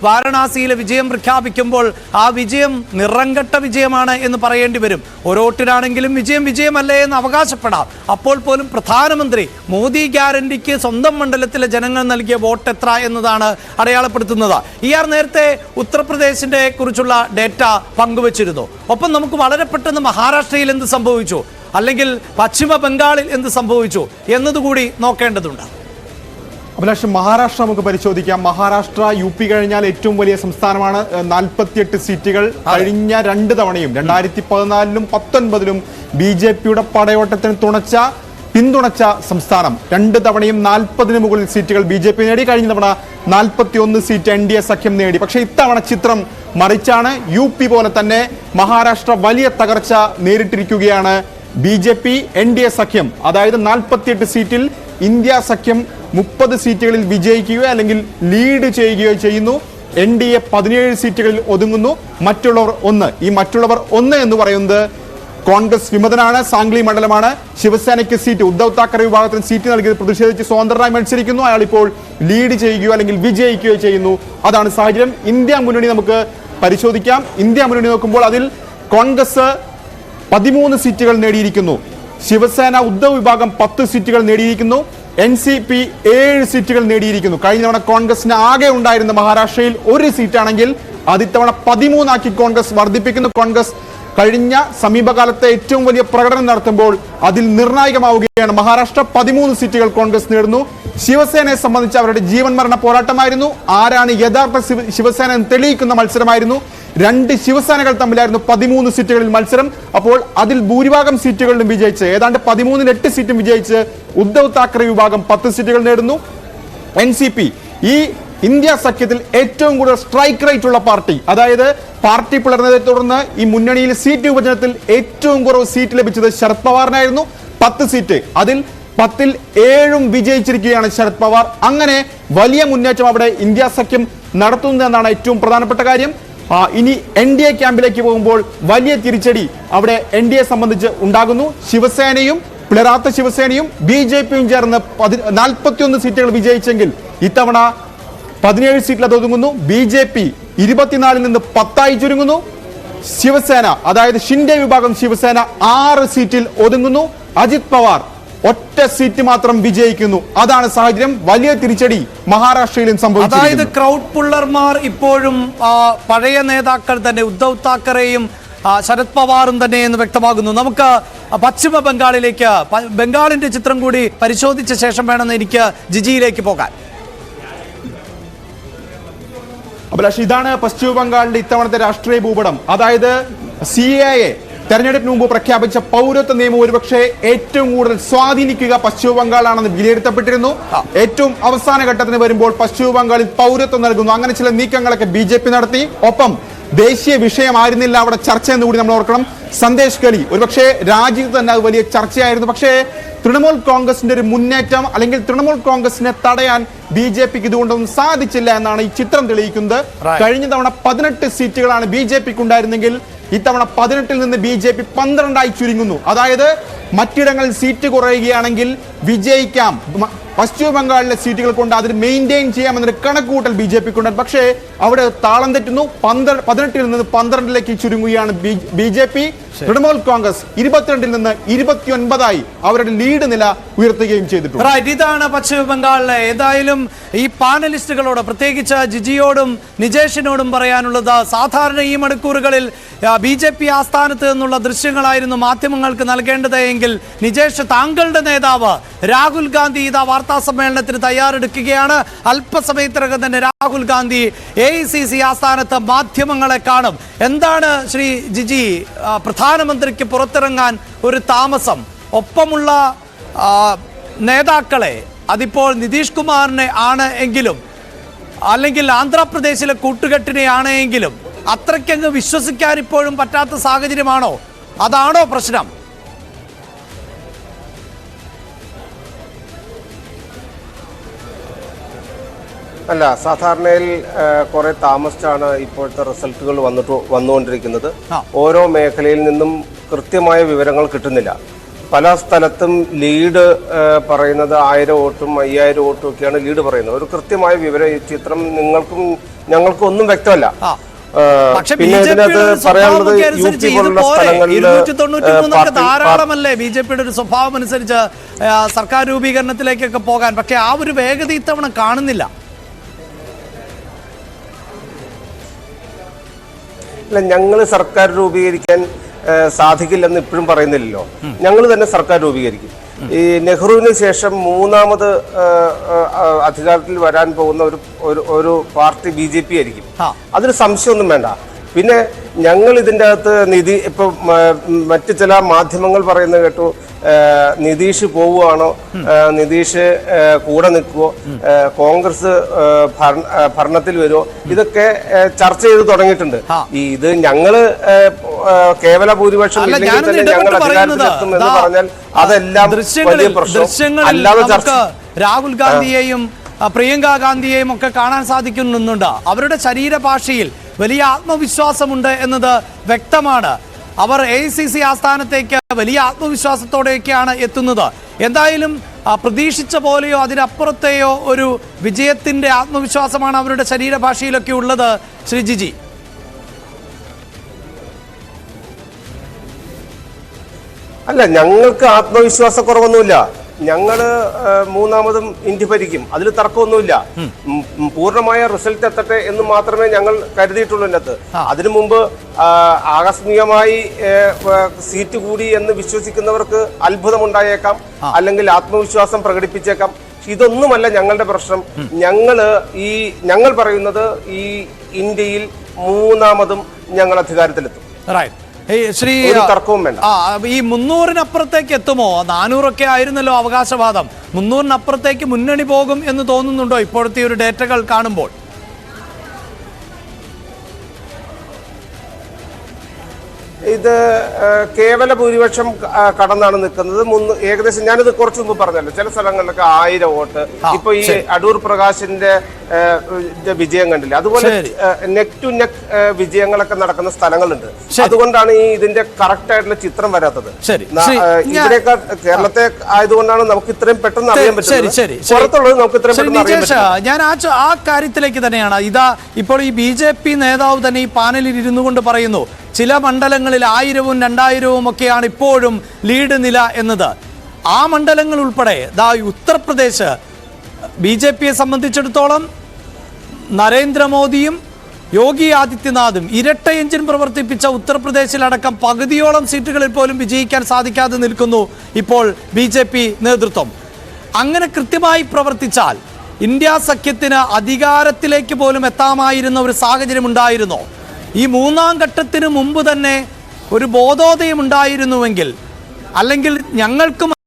വാരണാസിയിലെ വിജയം പ്രഖ്യാപിക്കുമ്പോൾ ആ വിജയം നിറംകെട്ട വിജയമാണ് എന്ന് പറയേണ്ടി വരും. ഓരോട്ടിലാണെങ്കിലും വിജയമല്ലേ എന്ന് അവകാശപ്പെടാം. അപ്പോൾ പോലും പ്രധാനമന്ത്രി മോദി ഗ്യാരണ്ടിക്ക് സ്വന്തം മണ്ഡലത്തിലെ ജനങ്ങൾ നൽകിയ വോട്ട് എത്ര എന്നതാണ് അടയാളപ്പെടുത്തുന്നത്. നേരത്തെ ഉത്തർപ്രദേശിന്റെ കുറിച്ചുള്ള ഡേറ്റ പങ്കുവച്ചിരുന്നു. ഒപ്പം നമുക്ക് വളരെ പെട്ടെന്ന് മഹാരാഷ്ട്രയിൽ എന്ത് സംഭവിച്ചു, അല്ലെങ്കിൽ പശ്ചിമ ബംഗാളിൽ എന്ത് സംഭവിച്ചു എന്നതുകൂടി നോക്കേണ്ടതുണ്ട്. അഭിലാഷ്, മഹാരാഷ്ട്ര നമുക്ക് പരിശോധിക്കാം. മഹാരാഷ്ട്ര യുപി കഴിഞ്ഞാൽ ഏറ്റവും വലിയ സംസ്ഥാനമാണ്. 48 സീറ്റുകൾ. കഴിഞ്ഞ 2 തവണയും 2014-ലും 2019-ലും BJPയുടെ പടയോട്ടത്തിന് പിന്തുണച്ച സംസ്ഥാനം. 2 തവണയും 40-ന് മുകളിൽ സീറ്റുകൾ BJP നേടി. കഴിഞ്ഞ തവണ 41 സീറ്റ് NDA സഖ്യം നേടി. പക്ഷേ ഇത്തവണ ചിത്രം മറിച്ചാണ്. UP പോലെ തന്നെ മഹാരാഷ്ട്ര വലിയ തകർച്ച നേരിട്ടിരിക്കുകയാണ്. BJP NDA സഖ്യം, അതായത് 48 സീറ്റിൽ ഇന്ത്യ സഖ്യം 30 സീറ്റുകളിൽ വിജയിക്കുകയോ അല്ലെങ്കിൽ ലീഡ് ചെയ്യുകയോ ചെയ്യുന്നു. NDA 17 സീറ്റുകളിൽ ഒതുങ്ങുന്നു. മറ്റുള്ളവർ 1. ഈ മറ്റുള്ളവർ 1 എന്ന് പറയുന്നത് കോൺഗ്രസ് വിമതനാണ്. സാംഗ്ലി മണ്ഡലമാണ്. ശിവസേനയ്ക്ക് സീറ്റ്, ഉദ്ധവ് താക്കറെ വിഭാഗത്തിന് സീറ്റ് നൽകിയത് പ്രതിഷേധിച്ച് സ്വതന്ത്രനായി മത്സരിക്കുന്നു. അയാൾ ഇപ്പോൾ ലീഡ് ചെയ്യുകയോ അല്ലെങ്കിൽ വിജയിക്കുകയോ ചെയ്യുന്നു. അതാണ് സാഹചര്യം. ഇന്ത്യ മുന്നണി നമുക്ക് പരിശോധിക്കാം. ഇന്ത്യ മുന്നണി നോക്കുമ്പോൾ അതിൽ കോൺഗ്രസ് 13 സീറ്റുകൾ നേടിയിരിക്കുന്നു. ശിവസേന ഉദ്ധവ് വിഭാഗം 10 സീറ്റുകൾ നേടിയിരിക്കുന്നു. NCP 7 സീറ്റുകൾ നേടിയിരിക്കുന്നു. കഴിഞ്ഞ തവണ കോൺഗ്രസിന് ആകെ ഉണ്ടായിരുന്ന മഹാരാഷ്ട്രയിൽ 1 സീറ്റാണെങ്കിൽ അതിത്തവണ 13 ആക്കി കോൺഗ്രസ് വർദ്ധിപ്പിക്കുന്നു. കോൺഗ്രസ് കഴിഞ്ഞ സമീപകാലത്തെ ഏറ്റവും വലിയ പ്രകടനം നടത്തുമ്പോൾ അതിൽ നിർണായകമാവുകയാണ്. മഹാരാഷ്ട്ര 13 സീറ്റുകൾ കോൺഗ്രസ് നേടുന്നു. ശിവസേനയെ സംബന്ധിച്ച് അവരുടെ ജീവൻ മരണ പോരാട്ടമായിരുന്നു. ആരാണ് യഥാർത്ഥ ശിവസേന എന്ന് തെളിയിക്കുന്ന മത്സരമായിരുന്നു. 2 ശിവസേനകൾ തമ്മിലായിരുന്നു 13 സീറ്റുകളിൽ മത്സരം. അപ്പോൾ അതിൽ ഭൂരിഭാഗം സീറ്റുകളിലും വിജയിച്ച്, ഏതാണ്ട് 13-ൽ 8 സീറ്റും വിജയിച്ച് ഉദ്ധവ് താക്കറെ വിഭാഗം 10 സീറ്റുകൾ നേടുന്നു. NCP ഈ ഇന്ത്യ സഖ്യത്തിൽ ഏറ്റവും കൂടുതൽ സ്ട്രൈക്ക് റേറ്റ് ഉള്ള പാർട്ടി, അതായത് പാർട്ടി പിളർന്നതിനെ തുടർന്ന് ഈ മുന്നണിയിൽ സീറ്റ് വിഭജനത്തിൽ ഏറ്റവും കുറവ് സീറ്റ് ലഭിച്ചത് ശരത് പവാറിനായിരുന്നു. 10 സീറ്റ്. അതിൽ 10-ൽ 7 വിജയിച്ചിരിക്കുകയാണ് ശരത് പവാർ. അങ്ങനെ വലിയ മുന്നേറ്റം അവിടെ ഇന്ത്യ സഖ്യം നടത്തുന്നതെന്നാണ് ഏറ്റവും പ്രധാനപ്പെട്ട കാര്യം. ഇനി NDA ക്യാമ്പിലേക്ക് പോകുമ്പോൾ വലിയ തിരിച്ചടി അവിടെ NDA സംബന്ധിച്ച് ഉണ്ടാകുന്നു. ശിവസേനയും പിളരാത്ത ശിവസേനയും BJPയും ചേർന്ന് 41 സീറ്റുകൾ വിജയിച്ചെങ്കിൽ ഇത്തവണ 17 സീറ്റിൽ അത് ഒതുങ്ങുന്നു. BJP 24-ൽ നിന്ന് 10 ചുരുങ്ങുന്നു. ശിവസേന, അതായത് ഷിൻഡെ വിഭാഗം ശിവസേന 6 സീറ്റിൽ ഒതുങ്ങുന്നു. അജിത് പവാർ ഒറ്റ സീറ്റ് മാത്രം വിജയിക്കുന്നു. അതാണ് സാഹചര്യം. വലിയ തിരിച്ചടി മഹാരാഷ്ട്രയിലും സംഭവിച്ചു. അതായത് ക്രൗഡ് പുള്ളർമാർ ഇപ്പോഴും പഴയ നേതാക്കൾ തന്നെ, ഉദ്ധവ് താക്കറെയും ശരത് പവാറും തന്നെ എന്ന് വ്യക്തമാകുന്നു. നമുക്ക് പശ്ചിമ ബംഗാളിലേക്ക്, ബംഗാളിന്റെ ചിത്രം കൂടി പരിശോധിച്ച ശേഷം വേണമെന്ന് എനിക്ക് ജിജിയിലേക്ക് പോകാൻ. അഭിലാഷ്, ഇതാണ് പശ്ചിമ ബംഗാളിന്റെ ഇത്തവണത്തെ രാഷ്ട്രീയ ഭൂപടം. അതായത് CAA തെരഞ്ഞെടുപ്പിന് മുമ്പ് പ്രഖ്യാപിച്ച പൗരത്വ നിയമം ഒരുപക്ഷെ ഏറ്റവും കൂടുതൽ സ്വാധീനിക്കുക പശ്ചിമ ബംഗാളാണെന്ന് വിലയിരുത്തപ്പെട്ടിരുന്നു. ഏറ്റവും അവസാന ഘട്ടത്തിന് വരുമ്പോൾ പശ്ചിമ ബംഗാളിൽ പൗരത്വം നൽകുന്നു. അങ്ങനെ ചില നീക്കങ്ങളൊക്കെ BJP നടത്തി. ഒപ്പം ദേശീയ വിഷയമായിരുന്നില്ല അവിടെ ചർച്ച എന്ന് കൂടി നമ്മൾ ഓർക്കണം. സന്ദേശ് ഗലി ഒരുപക്ഷെ രാജ്യത്ത് തന്നെ അത് വലിയ ചർച്ചയായിരുന്നു. പക്ഷേ തൃണമൂൽ കോൺഗ്രസിന്റെ ഒരു മുന്നേറ്റം, അല്ലെങ്കിൽ തൃണമൂൽ കോൺഗ്രസിനെ തടയാൻ BJPക്ക് ഇതുകൊണ്ടൊന്നും സാധിച്ചില്ല എന്നാണ് ഈ ചിത്രം തെളിയിക്കുന്നത്. കഴിഞ്ഞ തവണ 18 സീറ്റുകളാണ് BJPക്ക് ഉണ്ടായിരുന്നെങ്കിൽ ഇത്തവണ 18-ൽ നിന്ന് BJP 12 ചുരുങ്ങുന്നു. അതായത് മറ്റിടങ്ങളിൽ സീറ്റ് കുറയുകയാണെങ്കിൽ വിജയിക്കാം, പശ്ചിമ ബംഗാളിലെ സീറ്റുകൾ കൊണ്ട് അതിൽ മെയിൻറ്റെയിൻ ചെയ്യാമെന്നൊരു കണക്കുകൂട്ടൽ BJPക്കുണ്ട്. പക്ഷേ അവിടെ താളം തെറ്റുന്നു. 18-ൽ നിന്ന് 12-ലേക്ക് ചുരുങ്ങുകയാണ് BJP. തൃണമൂൽ കോൺഗ്രസ് 22-ൽ നിന്ന് 29 അവരുടെ ലീഡ് നില ഉയർത്തുകയും ചെയ്തിട്ടുണ്ട്. ഇതാണ് പശ്ചിമ ബംഗാളിലെ. ഏതായാലും ഈ പാനലിസ്റ്റുകളോട്, പ്രത്യേകിച്ച് ജിജിയോടും നിജേഷിനോടും പറയാനുള്ളത്, സാധാരണ ഈ മണിക്കൂറുകളിൽ BJP ആസ്ഥാനത്ത് നിന്നുള്ള ദൃശ്യങ്ങളായിരുന്നു മാധ്യമങ്ങൾക്ക് നൽകേണ്ടത് എങ്കിൽ നിജേഷ്, താങ്കളുടെ നേതാവ് രാഹുൽ ഗാന്ധി ഇതാ വാർത്താ സമ്മേളനത്തിന് തയ്യാറെടുക്കുകയാണ്. അല്പസമയത്തിനകം തന്നെ രാഹുൽ ഗാന്ധി AICC ആസ്ഥാനത്ത് മാധ്യമങ്ങളെ കാണും. എന്താണ് ശ്രീ ജിജി പ്രധാനമന്ത്രിക്ക് പുറത്തിറങ്ങാൻ ഒരു താമസം? ഒപ്പമുള്ള നേതാക്കളെ, അതിപ്പോൾ നിതീഷ് കുമാറിനെ ആണ് എങ്കിലും, അല്ലെങ്കിൽ ആന്ധ്രാപ്രദേശിലെ കൂട്ടുകെട്ടിനെ ആണ് എങ്കിലും, അത്രയ്ക്കങ്ങ് വിശ്വസിക്കാൻ ഇപ്പോഴും പറ്റാത്ത സാഹചര്യമാണോ? അതാണോ പ്രശ്നം? അല്ല, സാധാരണയിൽ കുറെ താമസിച്ചാണ് ഇപ്പോഴത്തെ റിസൾട്ടുകൾ വന്നുകൊണ്ടിരിക്കുന്നത്. ഓരോ മേഖലയിൽ നിന്നും കൃത്യമായ വിവരങ്ങൾ കിട്ടുന്നില്ല. പല സ്ഥലത്തും ലീഡ് പറയുന്നത് 1000 വോട്ടും 5000 വോട്ടും ഒക്കെയാണ് ലീഡ് പറയുന്നത്. ഒരു കൃത്യമായ വിവരം ഈ ചിത്രം നിങ്ങൾക്കും ഞങ്ങൾക്കും ഒന്നും വ്യക്തമല്ല. പിന്നെ ഇതിനകത്ത് പറയാനുള്ളത് യുപി പോലുള്ള സ്ഥലങ്ങളിൽ ധാരാളമല്ലേ ബി ജെ പിയുടെ ഒരു സ്വഭാവം അനുസരിച്ച് സർക്കാർ രൂപീകരണത്തിലേക്കൊക്കെ പോകാൻ. പക്ഷെ ആ ഒരു വേഗത ഇത്തവണ കാണുന്നില്ല. അല്ല, ഞങ്ങൾ സർക്കാർ രൂപീകരിക്കാൻ സാധിക്കില്ലെന്ന് ഇപ്പോഴും പറയുന്നില്ലല്ലോ. ഞങ്ങൾ തന്നെ സർക്കാർ രൂപീകരിക്കും. ഈ നെഹ്റുവിന് ശേഷം മൂന്നാമത് അധികാരത്തിൽ വരാൻ പോകുന്ന ഒരു പാർട്ടി BJP ആയിരിക്കും. അതിന് സംശയമൊന്നും വേണ്ട. പിന്നെ ഞങ്ങൾ ഇതിൻ്റെ അകത്ത് ഇപ്പൊ മറ്റു ചില മാധ്യമങ്ങൾ പറയുന്നത് കേട്ടു, നിതീഷ് പോവുകയാണോ, നിതീഷ് കൂടെ നിൽക്കുവോ, കോൺഗ്രസ് ഭരണത്തിൽ വരുമോ, ഇതൊക്കെ ചർച്ച ചെയ്ത് തുടങ്ങിയിട്ടുണ്ട്. ഇത് ഞങ്ങള് കേവല ഭൂരിപക്ഷം ഇല്ലെങ്കിൽ തന്നെ ഞങ്ങൾ അധികാരത്തിലെത്തും എന്ന് പറഞ്ഞാൽ അതെല്ലാം വലിയ പ്രശ്നം. അല്ലാതെ രാഹുൽ ഗാന്ധിയെയും പ്രിയങ്ക ഗാന്ധിയെയും ഒക്കെ കാണാൻ സാധിക്കുന്നുണ്ട്. അവരുടെ ശരീരഭാഷയിൽ വലിയ ആത്മവിശ്വാസമുണ്ട് എന്നത് വ്യക്തമാണ്. അവർ AICC ആസ്ഥാനത്തേക്ക് വലിയ ആത്മവിശ്വാസത്തോടെയൊക്കെയാണ് എത്തുന്നത്. എന്തായാലും പ്രതീക്ഷിച്ച പോലെയോ അതിനപ്പുറത്തെയോ ഒരു വിജയത്തിന്റെ ആത്മവിശ്വാസമാണ് അവരുടെ ശരീരഭാഷയിലൊക്കെ ഉള്ളത്. ശ്രീ ജിജി, അല്ല, ഞങ്ങൾക്ക് ആത്മവിശ്വാസക്കുറവൊന്നുമില്ല. ഞങ്ങള് മൂന്നാമതും ഇന്ത്യ ഭരിക്കും, അതിൽ തർക്കമൊന്നുമില്ല. പൂർണ്ണമായ റിസൾട്ട് എത്തട്ടെ എന്ന് മാത്രമേ ഞങ്ങൾ കരുതിയിട്ടുള്ളൂ. ഇതിനകത്ത് അതിനു മുമ്പ് ആകസ്മികമായി സീറ്റ് കൂടി എന്ന് വിശ്വസിക്കുന്നവർക്ക് അത്ഭുതമുണ്ടായേക്കാം, അല്ലെങ്കിൽ ആത്മവിശ്വാസം പ്രകടിപ്പിച്ചേക്കാം. ഇതൊന്നുമല്ല ഞങ്ങളുടെ പ്രശ്നം. ഞങ്ങൾ പറയുന്നത് ഈ ഇന്ത്യയിൽ മൂന്നാമതും ഞങ്ങൾ അധികാരത്തിലെത്തും. ശ്രീ തർക്കവും വേണ്ട. ഈ 300-നപ്പുറത്തേക്ക് എത്തുമോ? 400 ആയിരുന്നല്ലോ അവകാശവാദം. 300-നപ്പുറത്തേക്ക് മുന്നണി പോകും എന്ന് തോന്നുന്നുണ്ടോ ഇപ്പോഴത്തെ ഒരു ഡേറ്റകൾ കാണുമ്പോൾ? ഇത് കേവല ഭൂരിപക്ഷം കടന്നാണ് നിൽക്കുന്നത്. ഏകദേശം ഞാനിത് കുറച്ചു മുമ്പ് പറഞ്ഞല്ലോ, ചില സ്ഥലങ്ങളിലൊക്കെ 1000 വോട്ട്. ഇപ്പൊ ഈ അടൂർ പ്രകാശിന്റെ വിജയം കണ്ടില്ല. അതുപോലെ നെക്ക് ടു നെക്ക് വിജയങ്ങളൊക്കെ നടക്കുന്ന സ്ഥലങ്ങളുണ്ട്. അതുകൊണ്ടാണ് ഇതിന്റെ കറക്റ്റ് ആയിട്ടുള്ള ചിത്രം വരാത്തത്. ഇതിനേക്കാൾ കേരളത്തെ ആയതുകൊണ്ടാണ് നമുക്ക് ഇത്രയും പെട്ടെന്ന് അറിയാൻ പറ്റുന്നത്. പുറത്തുള്ളത് നമുക്ക് ഇത്രയും പെട്ടെന്ന് അറിയാൻ പറ്റും. ഞാൻ ആ കാര്യത്തിലേക്ക് തന്നെയാണ്. ഇതാ ഇപ്പോൾ ഈ BJP നേതാവ് തന്നെ ഈ പാനലിൽ ഇരുന്നു കൊണ്ട് പറയുന്നു, ചില മണ്ഡലങ്ങളിൽ 1000-ഉം 2000-ഉം ഒക്കെയാണ് ഇപ്പോഴും ലീഡ് നില എന്നത്. ആ മണ്ഡലങ്ങൾ ഉൾപ്പെടെ ഉത്തർപ്രദേശ് BJPയെ സംബന്ധിച്ചിടത്തോളം നരേന്ദ്രമോദിയും യോഗി ആദിത്യനാഥും ഇരട്ട എഞ്ചിൻ പ്രവർത്തിപ്പിച്ച ഉത്തർപ്രദേശിലടക്കം പകുതിയോളം സീറ്റുകളിൽ പോലും വിജയിക്കാൻ സാധിക്കാതെ നിൽക്കുന്നു ഇപ്പോൾ BJP നേതൃത്വം. അങ്ങനെ കൃത്യമായി പ്രവർത്തിച്ചാൽ ഇന്ത്യ സഖ്യത്തിന് അധികാരത്തിലേക്ക് പോലും എത്താമായിരുന്ന ഒരു സാഹചര്യം ഉണ്ടായിരുന്നോ? ഈ മൂന്നാം ഘട്ടത്തിന് മുമ്പ് തന്നെ ഒരു ബോധോദയം ഉണ്ടായിരുന്നുവെങ്കിൽ, അല്ലെങ്കിൽ ഞങ്ങൾക്കും